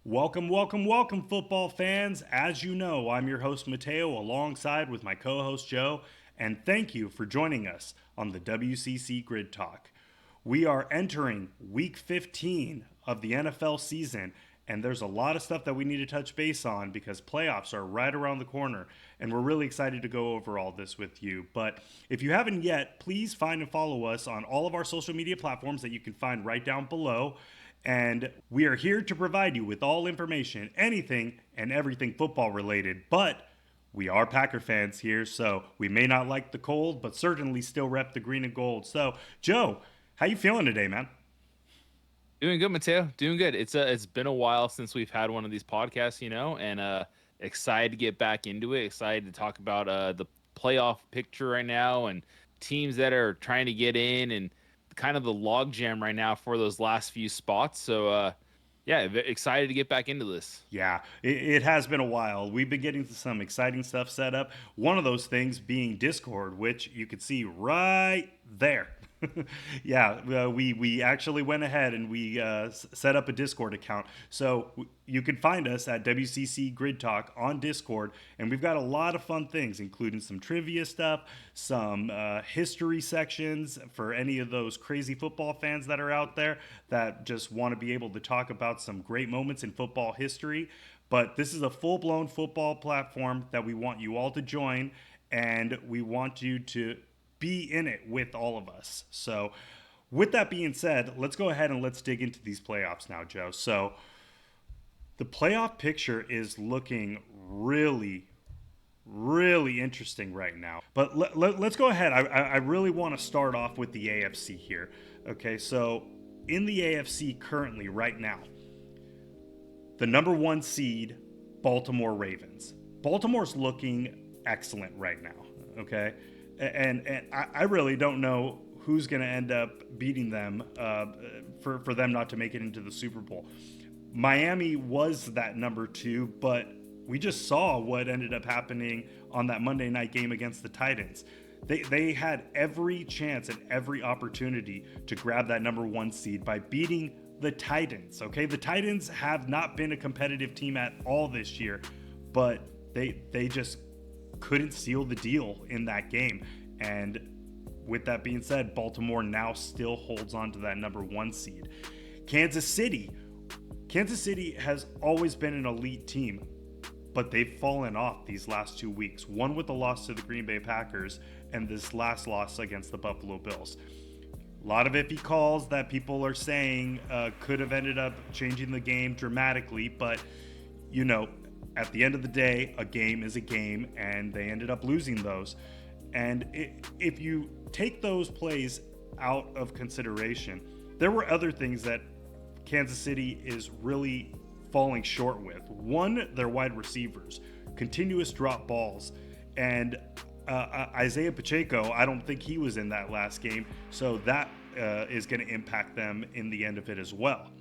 Welcome, welcome, welcome, football fans. As you know, I'm your host, Matteo, alongside with my co host, Joe, and thank you for joining us on the WCC Grid Talk. We are entering week 15 of the NFL season, and there's a lot of stuff that we need to touch base on because playoffs are right around the corner, and we're really excited to go over all this with you. But if you haven't yet, please find and follow us on all of our social media platforms that you can find right down below. And we are here to provide you with all information, anything and everything football related. But we are Packer fans here, so we may not like the cold, but certainly still rep the green and gold. So, Joe, how you feeling today, man? Doing good, Matteo. Doing good. It's been a while since we've had one of these podcasts, and excited to get back into it. Excited to talk about the playoff picture right now and teams that are trying to get in and kind of the logjam right now for those last few spots. So yeah, excited to get back into this. Yeah, it has been a while. We've been getting some exciting stuff set up. One of those things being Discord, which you can see right there. Yeah, we actually went ahead and we set up a Discord account. So you can find us at WCC Grid Talk on Discord, and we've got a lot of fun things, including some trivia stuff, some history sections for any of those crazy football fans that are out there that just want to be able to talk about some great moments in football history. But this is a full blown football platform that we want you all to join, and we want you to be in it with all of us. So, with that being said, let's go ahead and let's dig into these playoffs now, Joe. So, the playoff picture is looking really interesting right now. But let's go ahead. I really want to start off with the AFC here. Okay, so in the AFC currently, right now, the number one seed, Baltimore Ravens. Baltimore's looking excellent right now. Okay, and I really don't know who's going to end up beating them for them not to make it into the Super Bowl. Miami was that number two, but we just saw what ended up happening on that Monday night game against the Titans. They had every chance and every opportunity to grab that number one seed by beating the Titans. Okay, the Titans have not been a competitive team at all this year, but they just couldn't seal the deal in that game. And with that being said, Baltimore now still holds on to that number one seed. Kansas City has always been an elite team, but they've fallen off these last 2 weeks. One with the loss to the Green Bay Packers, and this last loss against the Buffalo Bills. A lot of iffy calls that people are saying could have ended up changing the game dramatically, but you know, at the end of the day, a game is a game, and they ended up losing those. And if you take those plays out of consideration, there were other things that Kansas City is really falling short with. One, their wide receivers, continuous drop balls, and Isaiah Pacheco, I don't think he was in that last game, so that is going to impact them in the end of it as well.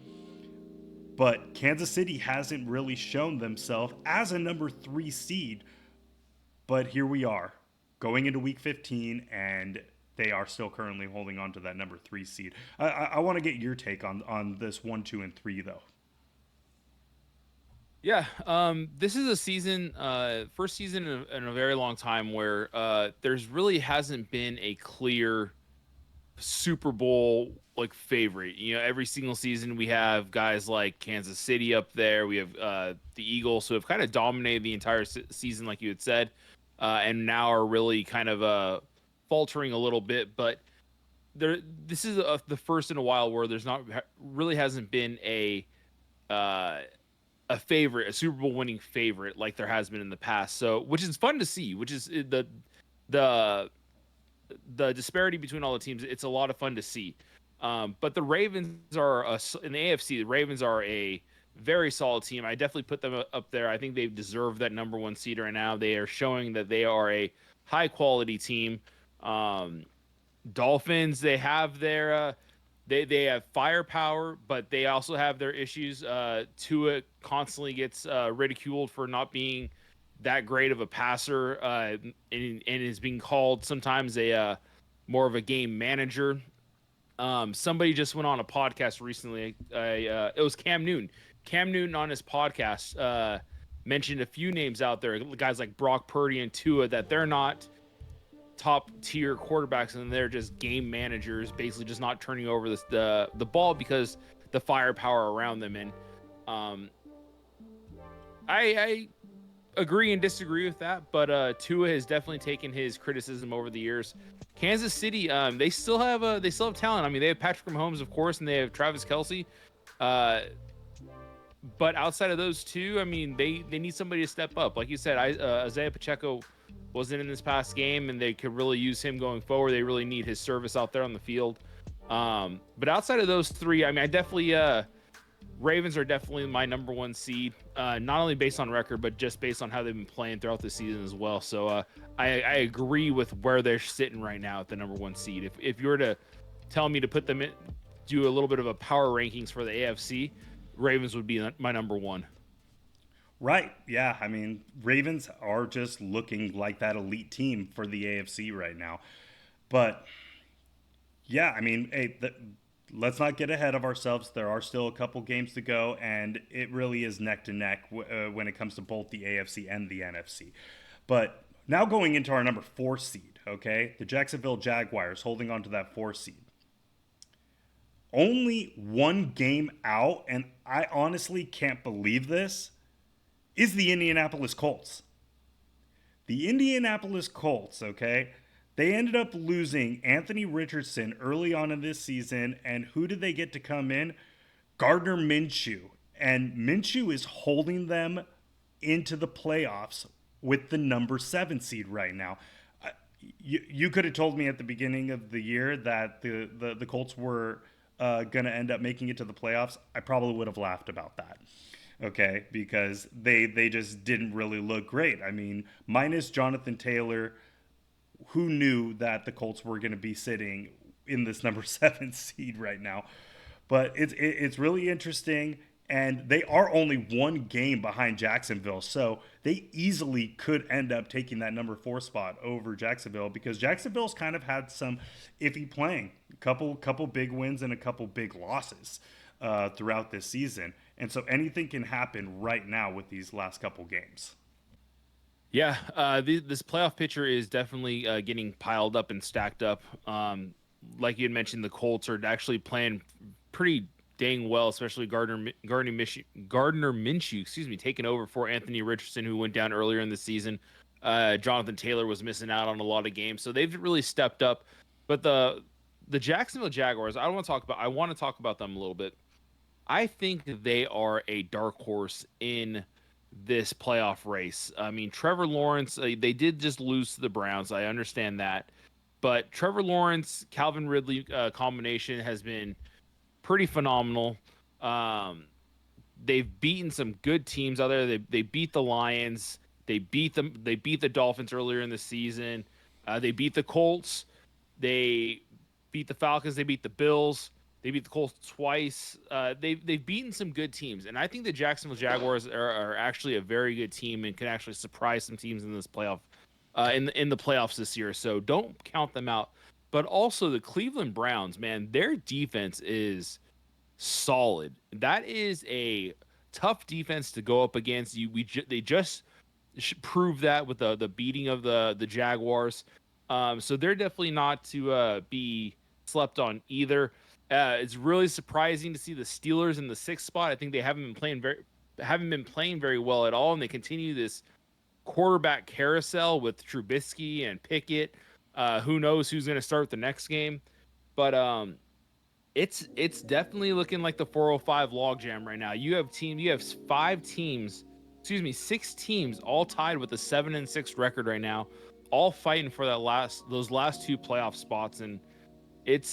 But Kansas City hasn't really shown themselves as a number three seed. But here we are, going into week 15, and they are still currently holding on to that number three seed. I want to get your take on this 1, 2, and 3, though. Yeah, this is a season, first season in a very long time where there's really hasn't been a clear Super Bowl like favorite. You know, every single season we have guys like Kansas City up there. We have the Eagles who have kind of dominated the entire season, like you had said, and now are really kind of faltering a little bit. But this is the first in a while where there's not really hasn't been uh, a favorite, a Super Bowl winning favorite like there has been in the past. So, which is fun to see. Which is the the disparity between all the teams. It's a lot of fun to see. But the Ravens are in the AFC. The Ravens are a very solid team. I definitely put them up there. I think they deserve that number one seed right now. They are showing that they are a high quality team. Um, Dolphins, they have their they have firepower, but they also have their issues. Tua constantly gets ridiculed for not being that great of a passer, and is being called sometimes a more of a game manager. Somebody just went on a podcast recently. It was Cam Newton. Cam Newton on his podcast mentioned a few names out there, guys like Brock Purdy and Tua, that they're not top tier quarterbacks and they're just game managers, basically just not turning over the ball because the firepower around them. And um, I agree and disagree with that, but Tua has definitely taken his criticism over the years. Kansas City, they still have talent. I mean, they have Patrick Mahomes, of course, and they have Travis Kelce. Uh, but outside of those two, I mean, they need somebody to step up. Like you said, Isaiah Pacheco wasn't in this past game, and they could really use him going forward. They really need his service out there on the field. But outside of those three, I mean, I definitely Ravens are definitely my number one seed, not only based on record, but just based on how they've been playing throughout the season as well. So I agree with where they're sitting right now at the number one seed. If you were to tell me to put them in, do a little bit of a power rankings for the AFC, Ravens would be my number one. Right. Yeah. I mean, Ravens are just looking like that elite team for the AFC right now. But yeah, I mean, hey, let's not get ahead of ourselves. There are still a couple games to go, and it really is neck to neck when it comes to both the AFC and the NFC. But now going into our number 4 seed, okay, the Jacksonville Jaguars holding on to that 4 seed. Only one game out, and I honestly can't believe this, is the Indianapolis Colts. The Indianapolis Colts, okay, they ended up losing Anthony Richardson early on in this season, and who did they get to come in? Gardner Minshew. And Minshew is holding them into the playoffs with the number 7 seed right now. You could have told me at the beginning of the year that the Colts were going to end up making it to the playoffs. I probably would have laughed about that. Okay, because they just didn't really look great. I mean, minus Jonathan Taylor, who knew that the Colts were going to be sitting in this number 7 seed right now? But it's really interesting, and they are only one game behind Jacksonville, so they easily could end up taking that number 4 spot over Jacksonville, because Jacksonville's kind of had some iffy playing, couple big wins and a couple big losses throughout this season. And so anything can happen right now with these last couple games. Yeah, this playoff picture is definitely getting piled up and stacked up. Like you had mentioned, the Colts are actually playing pretty dang well, especially Gardner Minshew, taking over for Anthony Richardson, who went down earlier in the season. Jonathan Taylor was missing out on a lot of games, so they've really stepped up. But the Jacksonville Jaguars, I want to talk about them a little bit. I think they are a dark horse in this playoff race. I mean, Trevor Lawrence, they did just lose to the Browns. I understand that. But Trevor Lawrence, Calvin Ridley combination has been pretty phenomenal. They've beaten some good teams out there. They beat the Lions. They beat them. They beat the Dolphins earlier in the season. They beat the Colts. They beat the Falcons. They beat the Bills. They beat the Colts twice. They've beaten some good teams, and I think the Jacksonville Jaguars are actually a very good team and can actually surprise some teams in this playoff, in the playoffs this year. So don't count them out. But also the Cleveland Browns, man, their defense is solid. That is a tough defense to go up against. They just proved that with the beating of the Jaguars. So they're definitely not to be slept on either. It's really surprising to see the Steelers in the 6th spot. I think they haven't been playing very well at all, and they continue this quarterback carousel with Trubisky and Pickett. Who knows who's going to start the next game? But it's definitely looking like the 405 logjam right now. You have 6 teams, all tied with a 7-6 record right now, all fighting for those last 2 playoff spots, and it's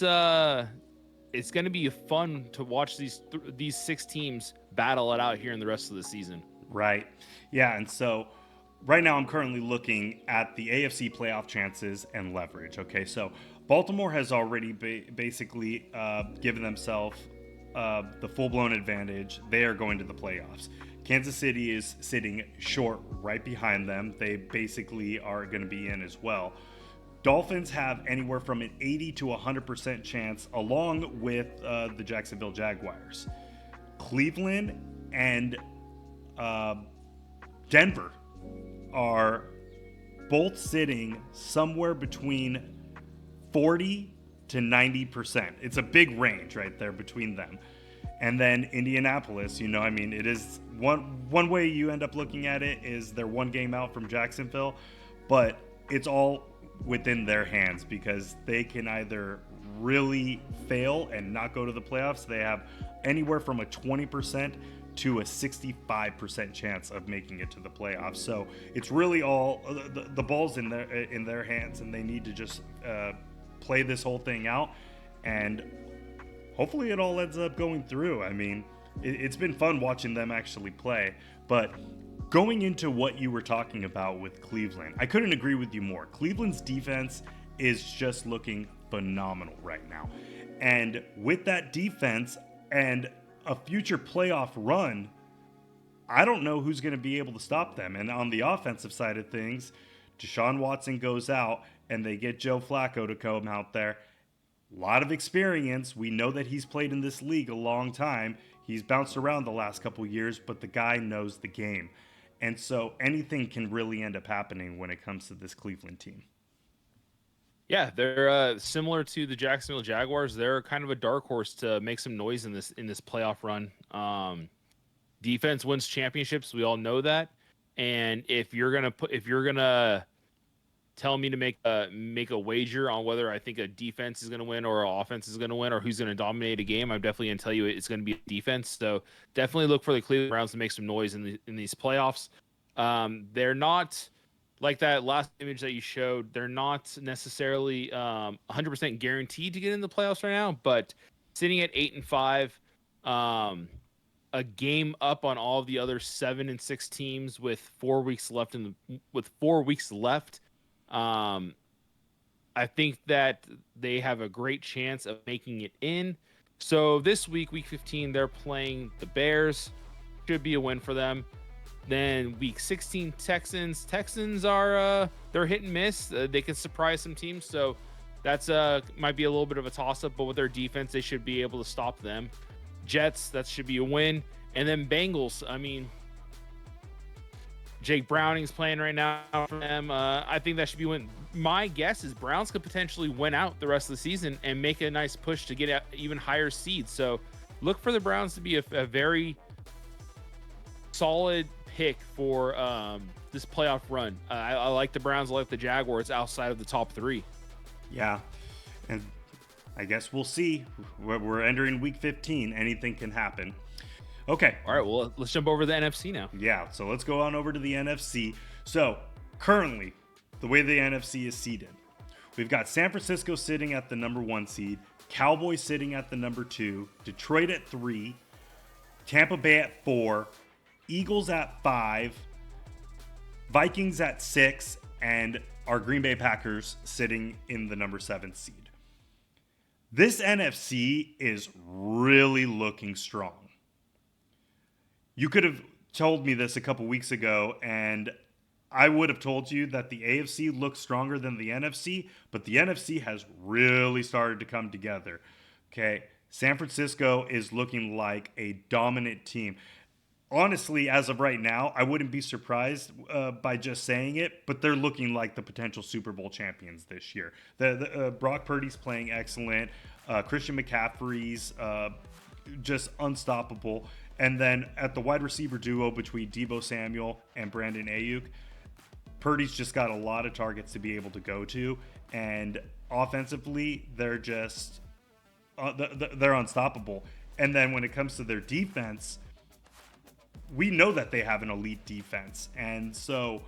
going to be fun to watch these 6 teams battle it out here in the rest of the season. Right. Yeah. And so right now I'm currently looking at the AFC playoff chances and leverage. Okay. So Baltimore has already basically given themselves the full-blown advantage. They are going to the playoffs. Kansas City is sitting short right behind them. They basically are going to be in as well. Dolphins have anywhere from an 80 to 100% chance, along with the Jacksonville Jaguars. Cleveland and Denver are both sitting somewhere between 40 to 90%. It's a big range right there between them. And then Indianapolis, it is one way you end up looking at it is they're one game out from Jacksonville, but it's all within their hands because they can either really fail and not go to the playoffs. They have anywhere from a 20% to a 65% chance of making it to the playoffs. So it's really all the ball's in their hands, and they need to just play this whole thing out, and hopefully it all ends up going through. I mean, it's been fun watching them actually play. But going into what you were talking about with Cleveland, I couldn't agree with you more. Cleveland's defense is just looking phenomenal right now. And with that defense and a future playoff run, I don't know who's going to be able to stop them. And on the offensive side of things, Deshaun Watson goes out and they get Joe Flacco to come out there. A lot of experience. We know that he's played in this league a long time. He's bounced around the last couple years, but the guy knows the game. And so anything can really end up happening when it comes to this Cleveland team. Yeah, they're similar to the Jacksonville Jaguars. They're kind of a dark horse to make some noise in this playoff run. Defense wins championships. We all know that. And if you're gonna tell me to make a wager on whether I think a defense is going to win or an offense is going to win or who's going to dominate a game, I'm definitely going to tell you it's going to be a defense. So definitely look for the Cleveland Browns to make some noise in these playoffs. They're not like that last image that you showed. They're not necessarily 100% guaranteed to get in the playoffs right now, but sitting at 8-5, a game up on all of the other 7-6 teams with 4 weeks left I think that they have a great chance of making it in. So this week 15, they're playing the Bears. Should be a win for them. Then week 16, Texans. Texans are they're hit and miss. They can surprise some teams. So that's might be a little bit of a toss-up, but with their defense, they should be able to stop them. Jets, that should be a win. And then Bengals, I mean, Jake Browning's playing right now for them. I think that should be win. My guess is Browns could potentially win out the rest of the season and make a nice push to get even higher seeds. So look for the Browns to be a very solid pick for this playoff run. I like the Browns. I like the Jaguars outside of the top three. Yeah, and I guess we'll see. We're entering week 15. Anything can happen. Okay. All right, well, let's jump over to the NFC now. Yeah, so let's go on over to the NFC. So currently, the way the NFC is seeded, we've got San Francisco sitting at the number 1 seed, Cowboys sitting at the number 2, Detroit at 3, Tampa Bay at 4, Eagles at 5, Vikings at 6, and our Green Bay Packers sitting in the number 7 seed. This NFC is really looking strong. You could have told me this a couple weeks ago, and I would have told you that the AFC looks stronger than the NFC, but the NFC has really started to come together. Okay, San Francisco is looking like a dominant team. Honestly, as of right now, I wouldn't be surprised by just saying it, but they're looking like the potential Super Bowl champions this year. Brock Purdy's playing excellent. Christian McCaffrey's just unstoppable. And then at the wide receiver duo between Deebo Samuel and Brandon Ayuk, Purdy's just got a lot of targets to be able to go to. And offensively, they're just they're unstoppable. And then when it comes to their defense, we know that they have an elite defense. And so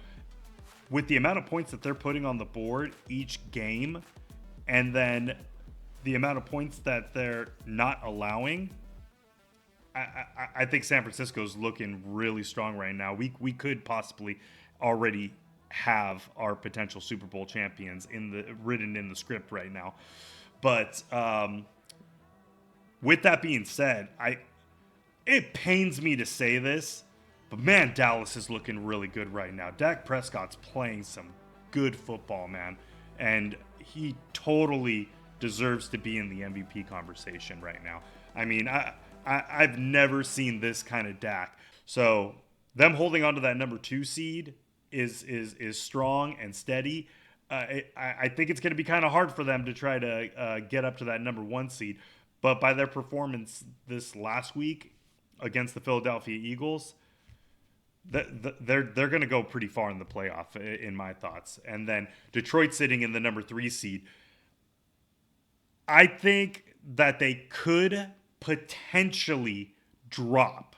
with the amount of points that they're putting on the board each game, and then the amount of points that they're not allowing, I think San Francisco's looking really strong right now. We could possibly already have our potential Super Bowl champions written in the script right now. But with that being said, it pains me to say this, but man, Dallas is looking really good right now. Dak Prescott's playing some good football, man, and he totally deserves to be in the MVP conversation right now. I mean, I've never seen this kind of Dak. So them holding on to that number 2 seed is strong and steady. I think it's going to be kind of hard for them to try to get up to that number 1 seed. But by their performance this last week against the Philadelphia Eagles, they're going to go pretty far in the playoff, in my thoughts. And then Detroit sitting in the number 3 seed. I think that they could potentially drop.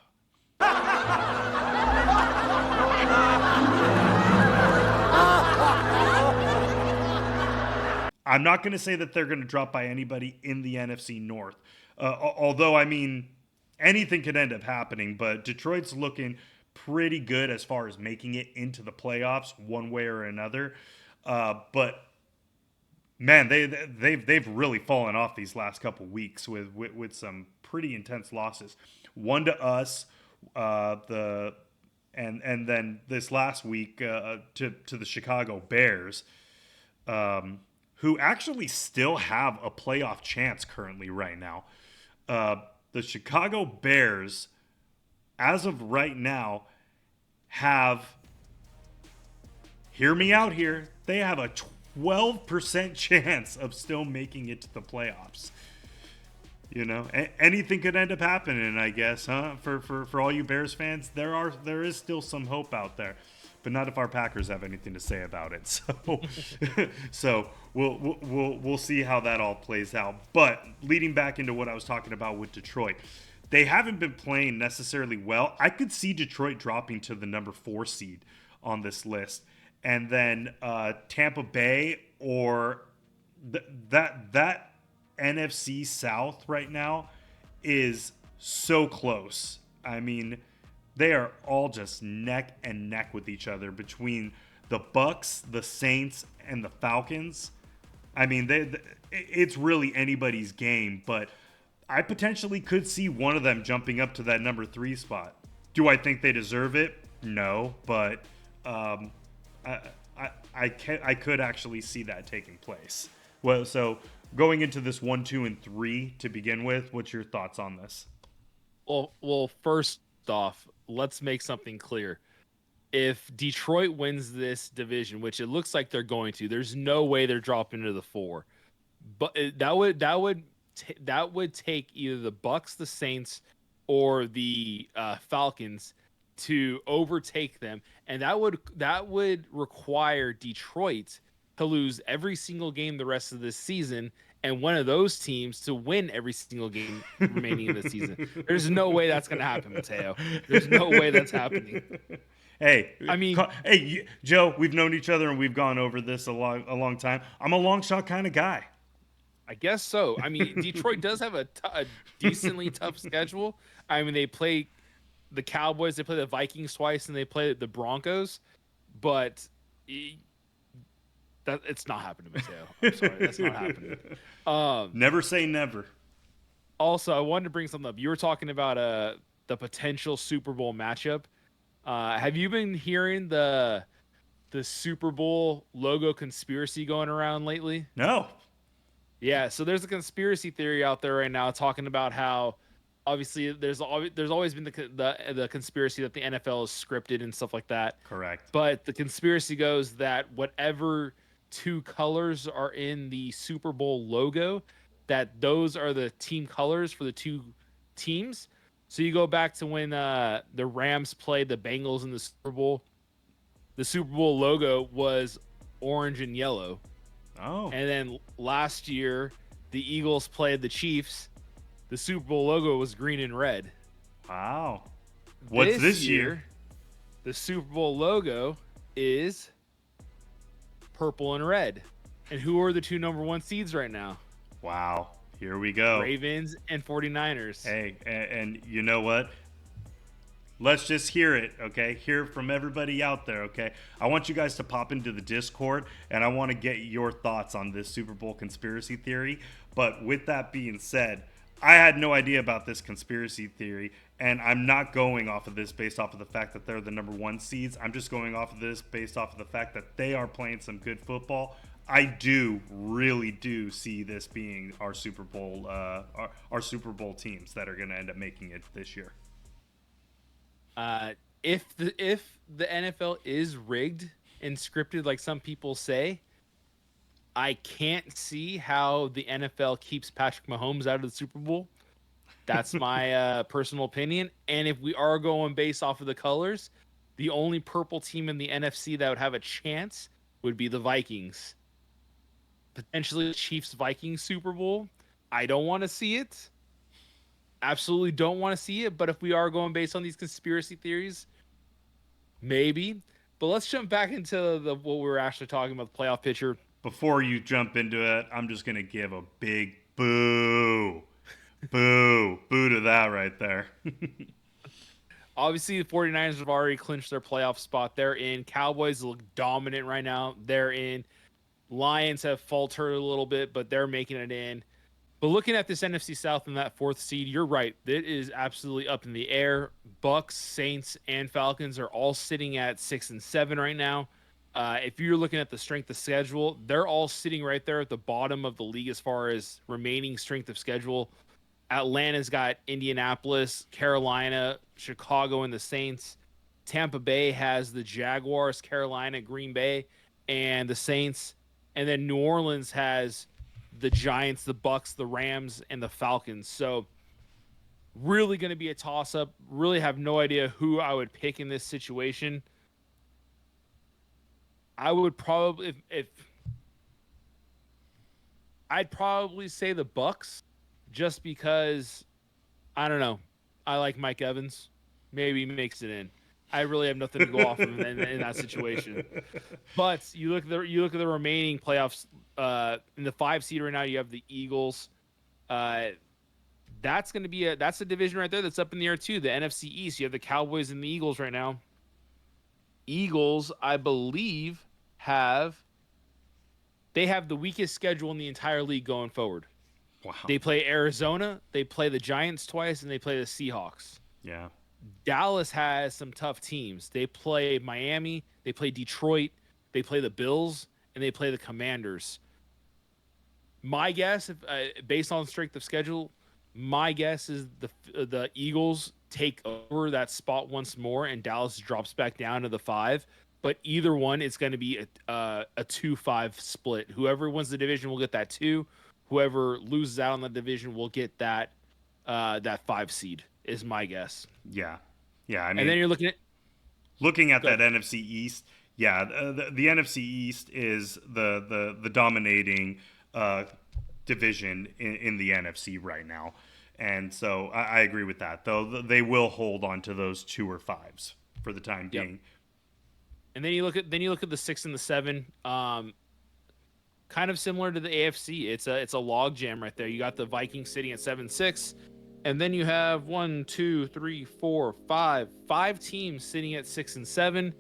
I'm not going to say that they're going to drop by anybody in the NFC North. Although, I mean, anything could end up happening, but Detroit's looking pretty good as far as making it into the playoffs one way or another. But man, they've really fallen off these last couple weeks with some pretty intense losses. One to us, and then this last week to the Chicago Bears, who actually still have a playoff chance currently right now. The Chicago Bears, as of right now, have, hear me out here, they have a 12% chance of still making it to the playoffs. You know, anything could end up happening, I guess, huh? For all you Bears fans, there is still some hope out there, but not if our Packers have anything to say about it. So, so we'll see how that all plays out. But leading back into what I was talking about with Detroit, they haven't been playing necessarily well. I could see Detroit dropping to the number 4 seed on this list, and then Tampa Bay or that NFC South right now is so close. I mean, they are all just neck and neck with each other between the Bucks, the Saints, and the Falcons. I mean, it's really anybody's game, but I potentially could see one of them jumping up to that number 3 spot. Do I think they deserve it? No, but I could actually see that taking place. Well, so going into this 1, 2, and 3 to begin with, what's your thoughts on this? Well, first off, let's make something clear. If Detroit wins this division, which it looks like they're going to, there's no way they're dropping to the 4. But that would take either the Bucks, the Saints, or the Falcons to overtake them, and that would require Detroit to lose every single game the rest of this season, and one of those teams to win every single game remaining in the season. There's no way that's going to happen, Matteo. There's no way that's happening. Hey, I mean, hey, Joe, we've known each other and we've gone over this a long time. I'm a long shot kind of guy. I guess so. I mean, Detroit does have a decently tough schedule. I mean, they play the Cowboys, they play the Vikings twice, and they play the Broncos, but it's not happening, Matteo. I'm sorry, that's not happening. Never say never. Also, I wanted to bring something up. You were talking about the potential Super Bowl matchup. Have you been hearing the Super Bowl logo conspiracy going around lately? No. Yeah, so there's a conspiracy theory out there right now talking about how obviously there's always been the conspiracy that the NFL is scripted and stuff like that. Correct. But the conspiracy goes that whatever 2 colors are in the Super Bowl logo, that those are the team colors for the 2 teams. So you go back to when the Rams played the Bengals in the Super Bowl. The Super Bowl logo was orange and yellow. Oh. And then last year, the Eagles played the Chiefs. The Super Bowl logo was green and red. Wow. What's this year? The Super Bowl logo is purple and red. And who are the 2 number 1 seeds right now? Wow. Here we go. Ravens and 49ers. Hey, and you know what? Let's just hear it, okay? Hear from everybody out there, okay? I want you guys to pop into the Discord, and I want to get your thoughts on this Super Bowl conspiracy theory. But with that being said, I had no idea about this conspiracy theory, and I'm not going off of this based off of the fact that they're the number 1 seeds. I'm just going off of this based off of the fact that they are playing some good football. I do really do see this being our Super Bowl, our Super Bowl teams that are going to end up making it this year. Uh, if the NFL is rigged and scripted like some people say, I can't see how the NFL keeps Patrick Mahomes out of the Super Bowl. That's my personal opinion. And if we are going based off of the colors, the only purple team in the NFC that would have a chance would be the Vikings. Potentially Chiefs Vikings Super Bowl. I don't want to see it. Absolutely don't want to see it. But if we are going based on these conspiracy theories, maybe. But let's jump back into the what we were actually talking about, the playoff picture. Before you jump into it, I'm just going to give a big boo. Boo. Boo to that right there. Obviously, the 49ers have already clinched their playoff spot. They're in. Cowboys look dominant right now. They're in. Lions have faltered a little bit, but they're making it in. But looking at this NFC South and that fourth seed, you're right. It is absolutely up in the air. Bucks, Saints, and Falcons are all sitting at 6 and 7 right now. If you're looking at the strength of schedule, they're all sitting right there at the bottom of the league as far as remaining strength of schedule. Atlanta's got Indianapolis, Carolina, Chicago, and the Saints. Tampa Bay has the Jaguars, Carolina, Green Bay, and the Saints. And then New Orleans has the Giants, the Bucks, the Rams, and the Falcons. So really going to be a toss-up. Really have no idea who I would pick in this situation. I would probably if I'd probably say the Bucks, just because I don't know. I like Mike Evans. Maybe he makes it in. I really have nothing to go off of in that situation. But you look at the remaining playoffs. In the 5 seed right now, you have the Eagles. That's going to be that's a division right there that's up in the air too. The NFC East. You have the Cowboys and the Eagles right now. Eagles, I believe, have the weakest schedule in the entire league going forward. Wow. They play Arizona, they play the Giants twice, and they play the Seahawks. Yeah. Dallas has some tough teams. They play Miami, they play Detroit, they play the Bills, and they play the Commanders. My guess, based on strength of schedule, my guess is the Eagles take over that spot once more, and Dallas drops back down to the 5. But either one, it's going to be a 2-5 split. Whoever wins the division will get that 2. Whoever loses out on the division will get that 5 seed. Is my guess. Yeah. I mean, and then you're looking at that NFC East. Yeah, the NFC East is the dominating division in the NFC right now, and so I agree with that. Though they will hold on to those 2 or 5s for the time being. Yep. And then you look at the 6 and the 7. Kind of similar to the AFC. It's a log jam right there. You got the Vikings sitting at 7-6. And then you have 1, 2, 3, 4, 5 teams sitting at 6 and 7.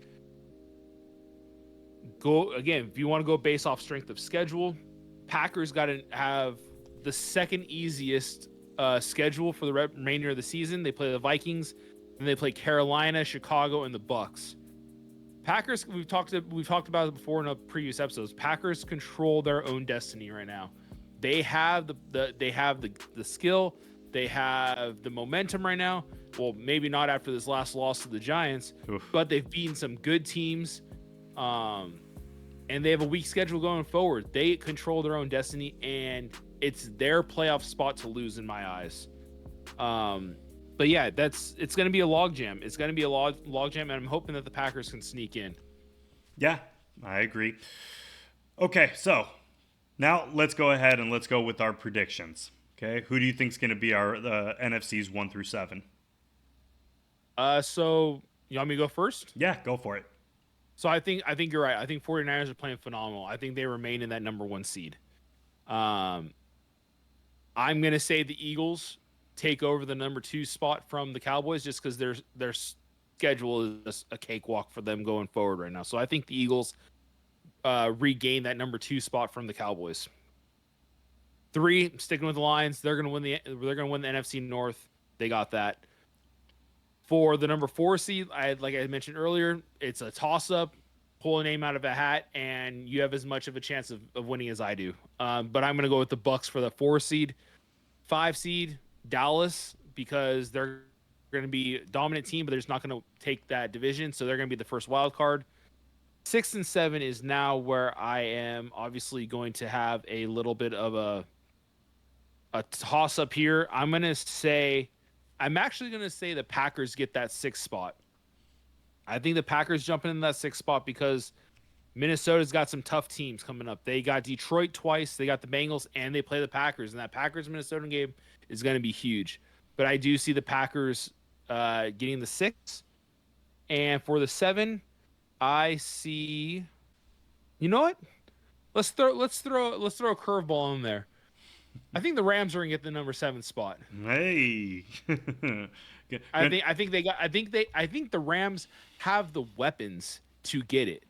Go again, if you want to go based off strength of schedule, Packers got to have the second easiest schedule for the remainder of the season. They play the Vikings, and they play Carolina, Chicago, and the Bucks. Packers, we've talked about it before in a previous episodes. Packers control their own destiny right now. They have the skill. They have the momentum right now. Well, maybe not after this last loss to the Giants, but they've beaten some good teams. And they have a weak schedule going forward. They control their own destiny, and it's their playoff spot to lose in my eyes. But yeah, it's going to be a logjam. It's going to be a logjam, and I'm hoping that the Packers can sneak in. Yeah, I agree. Okay, so now let's go ahead and let's go with our predictions. Okay, who do you think is going to be our NFCs 1 through 7? So you want me to go first? Yeah, go for it. So I think you're right. I think 49ers are playing phenomenal. I think they remain in that number 1 seed. I'm going to say the Eagles take over the number 2 spot from the Cowboys just because their schedule is a cakewalk for them going forward right now. So I think the Eagles regain that number 2 spot from the Cowboys. 3, sticking with the Lions, they're going to win the NFC North. They got that. For the number 4 seed, like I mentioned earlier, it's a toss-up. pull a name out of a hat, and you have as much of a chance of winning as I do. But I'm going to go with the Bucks for the 4 seed. 5 seed, Dallas, because they're going to be a dominant team, but they're just not going to take that division, so they're going to be the first wild card. 6 and 7 is now where I am obviously going to have a little bit of a toss up here. I'm actually going to say the Packers get that 6th spot. I think the Packers jumping in that 6th spot because Minnesota's got some tough teams coming up. They got Detroit twice, they got the Bengals, and they play the Packers. And that Packers-Minnesota game is going to be huge. But I do see the Packers getting the 6. And for the 7, I see. You know what? Let's throw a curveball in there. I think the Rams are going to get the number 7 spot. Hey. I think the Rams have the weapons to get it.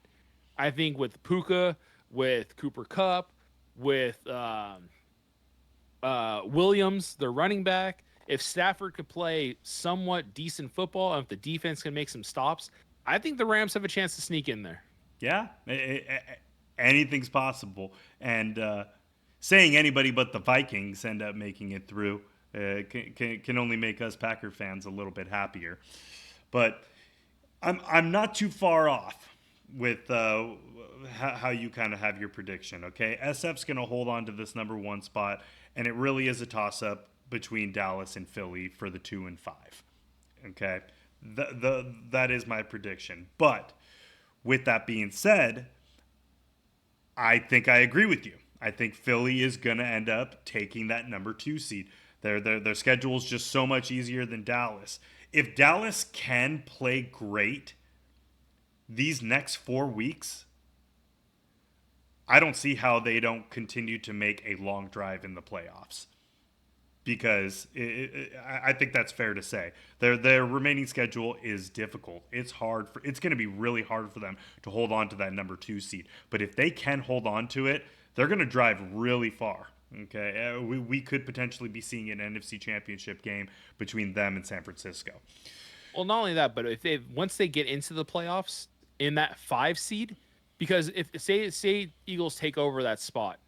I think with Puka, with Cooper Kupp, with Williams, their running back, if Stafford could play somewhat decent football and if the defense can make some stops, I think the Rams have a chance to sneak in there. Yeah, anything's possible. And saying anybody but the Vikings end up making it through can only make us Packer fans a little bit happier. But I'm not too far off with how you kind of have your prediction, okay? SF's going to hold on to this number 1 spot, and it really is a toss-up between Dallas and Philly for the 2 and 5, okay? That is my prediction. But with that being said, I think I agree with you. I think Philly is going to end up taking that number 2 seed. Their schedule is just so much easier than Dallas. If Dallas can play great these next 4 weeks, I don't see how they don't continue to make a long drive in the playoffs. Because I think that's fair to say. Their remaining schedule is difficult. It's going to be really hard for them to hold on to that number 2 seed. But if they can hold on to it, they're going to drive really far. Okay, we could potentially be seeing an NFC Championship game between them and San Francisco. Well, not only that, but once they get into the playoffs in that 5 seed, because if say Eagles take over that spot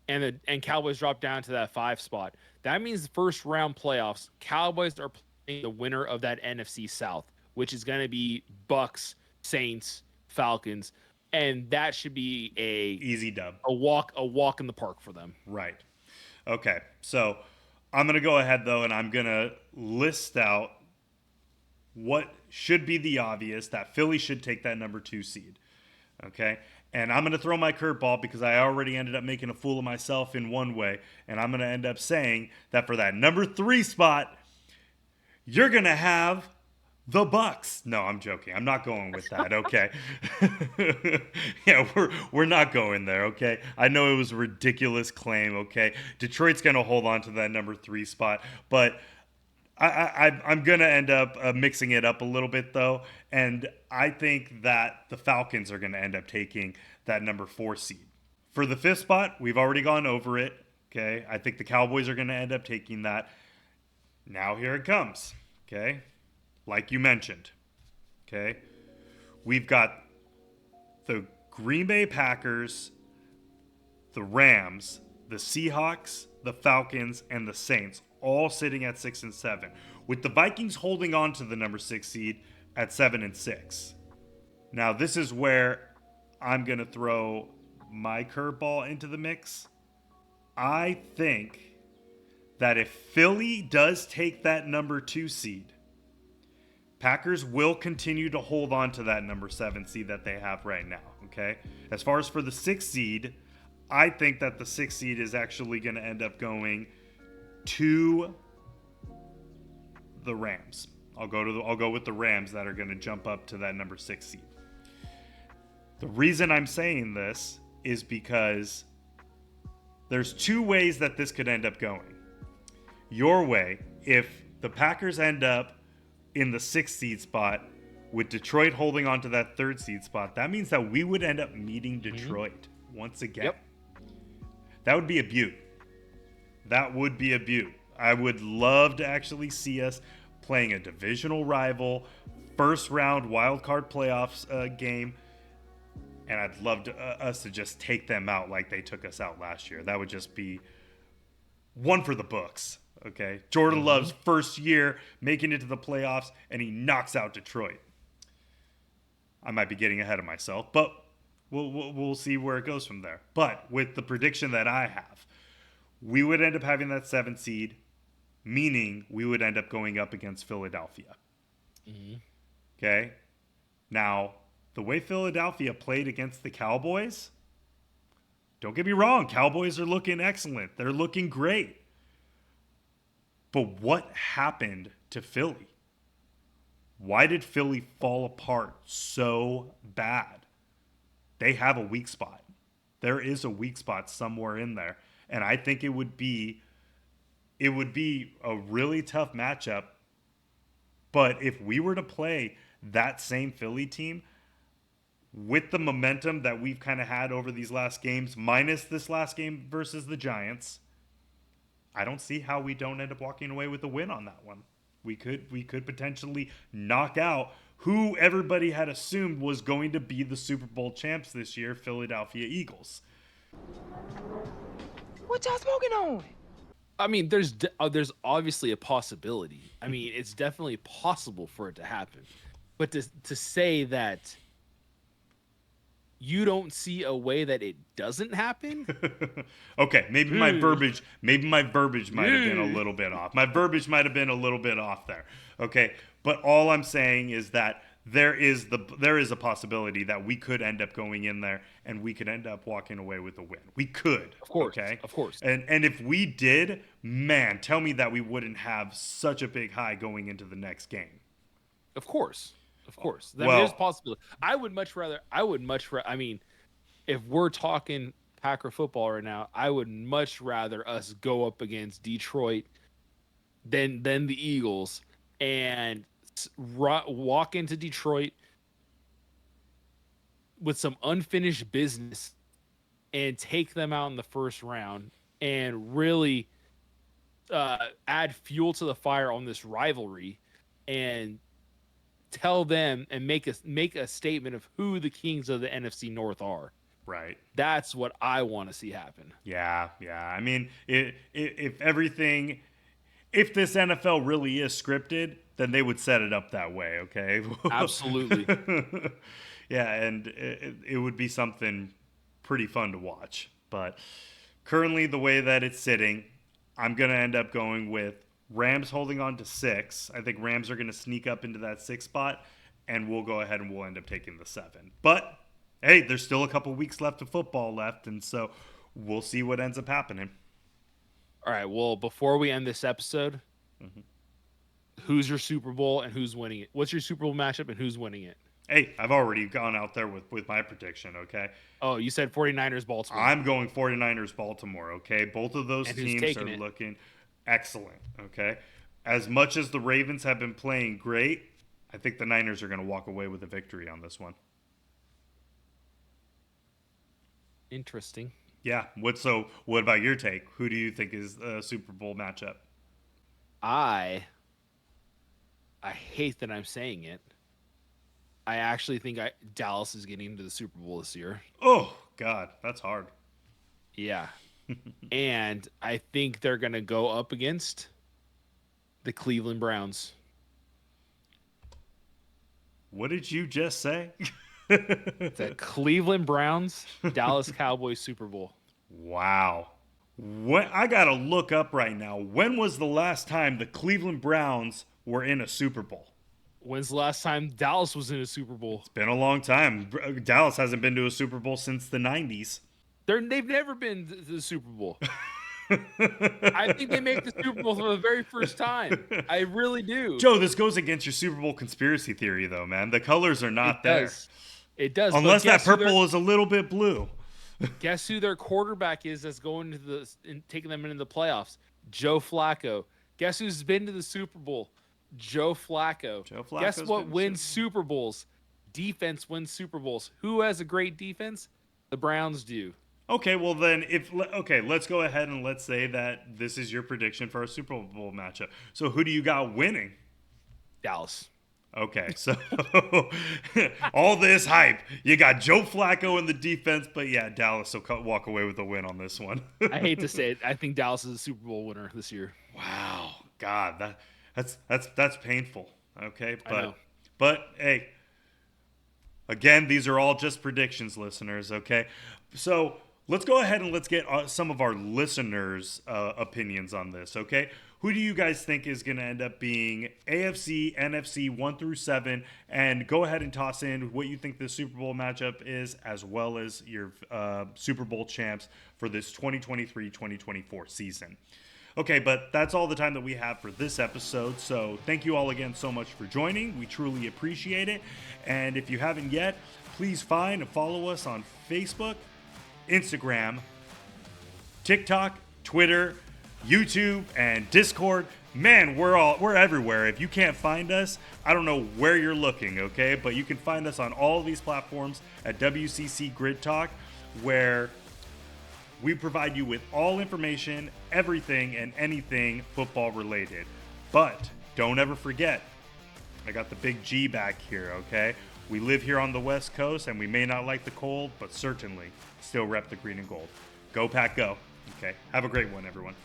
and Cowboys drop down to that 5 spot, that means the first round playoffs, Cowboys are playing the winner of that NFC South, which is going to be Bucks, Saints, Falcons, and that should be a easy dub, a walk in the park for them. Right. Okay. So I'm going to go ahead though, and I'm going to list out what should be the obvious, that Philly should take that number 2 seed. Okay. And I'm going to throw my curveball because I already ended up making a fool of myself in one way. And I'm going to end up saying that for that number 3 spot, you're going to have the Bucks. No, I'm joking. I'm not going with that. Okay. Yeah, we're not going there. Okay. I know it was a ridiculous claim. Okay. Detroit's going to hold on to that number 3 spot, but I'm going to end up mixing it up a little bit, though. And I think that the Falcons are going to end up taking that number 4 seed. For the 5th spot, we've already gone over it. Okay. I think the Cowboys are going to end up taking that. Now here it comes. Okay. Like you mentioned. Okay. We've got the Green Bay Packers, the Rams, the Seahawks, the Falcons, and the Saints all sitting at 6 and 7, with the Vikings holding on to the number 6 seed at 7 and 6. Now, this is where I'm going to throw my curveball into the mix. I think that if Philly does take that number 2 seed, Packers will continue to hold on to that number 7 seed that they have right now, okay? As far as for the 6th seed, I think that the 6th seed is actually going to end up going to the Rams. I'll go with the Rams that are going to jump up to that number 6 seed. The reason I'm saying this is because there's 2 ways that this could end up going. Your way, if the Packers end up in the 6th seed spot with Detroit holding on to that 3rd seed spot, that means that we would end up meeting Detroit once again. Yep. That would be a beaut. That would be a beaut. I would love to actually see us playing a divisional rival, first round wild card playoffs game. and I'd love us to just take them out like they took us out last year. That would just be one for the books. Okay, Jordan Love's first year making it to the playoffs, and he knocks out Detroit. I might be getting ahead of myself, but we'll see where it goes from there. But with the prediction that I have, we would end up having that 7th seed, meaning we would end up going up against Philadelphia. Okay? Now, the way Philadelphia played against the Cowboys, don't get me wrong, Cowboys are looking excellent. They're looking great. But what happened to Philly? Why did Philly fall apart so bad? They have a weak spot. There is a weak spot somewhere in there. And I think it would be a really tough matchup. But if we were to play that same Philly team with the momentum that we've kind of had over these last games, minus this last game versus the Giants, I don't see how we don't end up walking away with a win on that one. We could potentially knock out who everybody had assumed was going to be the Super Bowl champs this year, Philadelphia Eagles. What y'all smoking on? I mean, there's obviously a possibility. I mean, it's definitely possible for it to happen. But to say that you don't see a way that it doesn't happen? Okay, maybe my verbiage might have been a little bit off. My verbiage might have been a little bit off there. Okay, but all I'm saying is that there is a possibility that we could end up going in there and we could end up walking away with a win. We could. Of course. Okay? Of course. And if we did, man, tell me that we wouldn't have such a big high going into the next game. Of course. Well, There's a possibility. I would much rather, I mean, if we're talking Packer football right now, I would much rather us go up against Detroit than the Eagles and walk into Detroit with some unfinished business and take them out in the first round and really add fuel to the fire on this rivalry and tell them and make a statement of who the kings of the NFC North are. Right. That's what I want to see happen. Yeah. I mean, if this NFL really is scripted, then they would set it up that way, okay? Absolutely. Yeah, and it would be something pretty fun to watch. But currently, the way that it's sitting, I'm going to end up going with Rams holding on to 6. I think Rams are going to sneak up into that 6 spot, and we'll go ahead and we'll end up taking the 7. But, hey, there's still a couple weeks left of football left, and so we'll see what ends up happening. All right, well, before we end this episode, who's your Super Bowl and who's winning it? What's your Super Bowl matchup and who's winning it? Hey, I've already gone out there with my prediction, okay? Oh, you said 49ers Baltimore. I'm going 49ers Baltimore, okay? Both of those And teams are looking excellent, okay? As much as the Ravens have been playing great, I think the Niners are going to walk away with a victory on this one. Interesting. Yeah. What about your take? Who do you think is a Super Bowl matchup? I hate that I'm saying it. I actually think Dallas is getting into the Super Bowl this year. Oh, God, that's hard. Yeah. And I think they're going to go up against the Cleveland Browns. What did you just say? The Cleveland Browns, Dallas Cowboys Super Bowl. Wow. I got to look up right now. When was the last time the Cleveland Browns were in a Super Bowl? When's the last time Dallas was in a Super Bowl? It's been a long time. Dallas hasn't been to a Super Bowl since the 90s. They've never been to the Super Bowl. I think they make the Super Bowl for the very first time. I really do. Joe, this goes against your Super Bowl conspiracy theory, though, man. The colors are not there. It does. Unless that purple is a little bit blue. Guess who their quarterback is that's going to taking them into the playoffs? Joe Flacco. Guess who's been to the Super Bowl? Joe Flacco. Guess what wins Super Bowls? Defense wins Super Bowls. Who has a great defense? The Browns do. Okay, well then, let's go ahead and let's say that this is your prediction for a Super Bowl matchup. So who do you got winning? Dallas. Okay, so all this hype. You got Joe Flacco in the defense, but yeah, Dallas will walk away with a win on this one. I hate to say it. I think Dallas is a Super Bowl winner this year. Wow, God, that's painful. Okay, I know. but hey, again, these are all just predictions, listeners. Okay, so let's go ahead and let's get some of our listeners' opinions on this. Okay, who do you guys think is going to end up being AFC, NFC 1 through 7, and go ahead and toss in what you think the Super Bowl matchup is, as well as your Super Bowl champs for this 2023-2024 season. Okay, but that's all the time that we have for this episode. So thank you all again so much for joining. We truly appreciate it. And if you haven't yet, please find and follow us on Facebook, Instagram, TikTok, Twitter, YouTube, and Discord. Man, we're everywhere. If you can't find us, I don't know where you're looking, okay? But you can find us on all of these platforms at WCC Grid Talk, where we provide you with all information, everything, and anything football related. But don't ever forget, I got the big G back here, okay? We live here on the West Coast, and we may not like the cold, but certainly still rep the green and gold. Go Pack, go. Okay, have a great one, everyone.